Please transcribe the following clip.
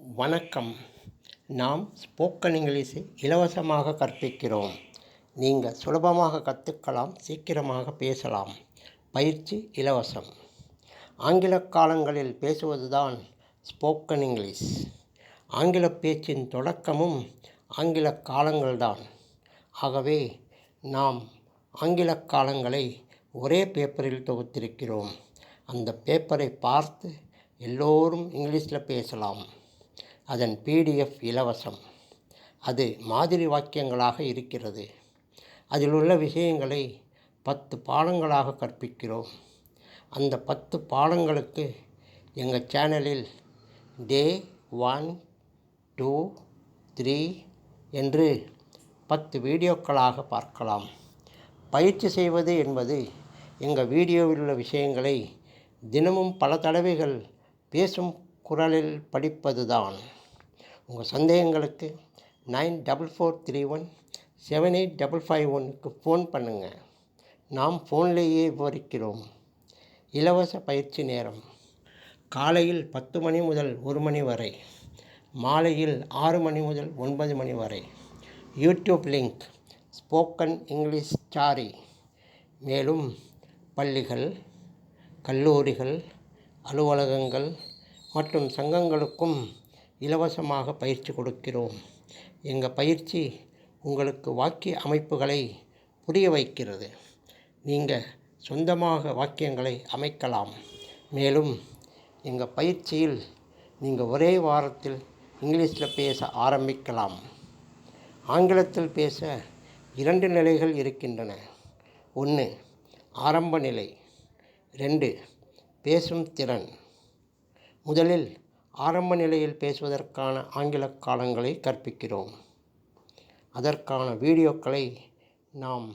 வணக்கம். நாம் ஸ்போக்கன் இங்கிலீஷை இலவசமாக கற்பிக்கிறோம். நீங்கள் சுலபமாக கற்றுக்கலாம், சீக்கிரமாக பேசலாம். பயிற்சி இலவசம். ஆங்கில காலங்களில் பேசுவதுதான் ஸ்போக்கன் இங்கிலீஷ். ஆங்கில பேச்சின் தொடக்கமும் ஆங்கில காலங்கள்தான். ஆகவே நாம் ஆங்கில காலங்களை ஒரே பேப்பரில் தொகுத்திருக்கிறோம். அந்த பேப்பரை பார்த்து எல்லோரும் இங்கிலீஷில் பேசலாம். அதன் PDF இலவசம். அது மாதிரி வாக்கியங்களாக இருக்கிறது. அதில் உள்ள விஷயங்களை 10 பாடங்களாக கற்பிக்கிறோம். அந்த 10 பாடங்களுக்கு எங்கள் சேனலில் Day 1, 2, 3 என்று 10 வீடியோக்களாக பார்க்கலாம். பயிற்சி செய்வது என்பது எங்கள் வீடியோவில் உள்ள விஷயங்களை தினமும் பல தடவைகள் பேசும் குரலில் படிப்பது தான். உங்கள் சந்தேகங்களுக்கு 9443178551க்கு ஃபோன் பண்ணுங்கள். நாம் ஃபோன்லேயே விவரிக்கிறோம். இலவச பயிற்சி நேரம் காலையில் 10 மணி முதல் 1 மணி வரை, மாலையில் 6 மணி முதல் 9 மணி வரை. YouTube link spoken English story. மேலும் பள்ளிகள், கல்லூரிகள், அலுவலகங்கள் மற்றும் சங்கங்களுக்கும் இலவசமாக பயிற்சி கொடுக்கிறோம். எங்கள் பயிற்சி உங்களுக்கு வாக்கிய அமைப்புகளை புரிய வைக்கிறது. நீங்கள் சொந்தமாக வாக்கியங்களை அமைக்கலாம். மேலும் எங்கள் பயிற்சியில் நீங்கள் ஒரே வாரத்தில் இங்கிலீஷில் பேச ஆரம்பிக்கலாம். ஆங்கிலத்தில் பேச 2 நிலைகள் இருக்கின்றன. 1 ஆரம்ப நிலை, 2 பேசும் திறன். முதலில் ஆரம்ப நிலையில் பேசுவதற்கான ஆங்கில காலங்களை கற்பிக்கிறோம். அதற்கான வீடியோக்களை நாம்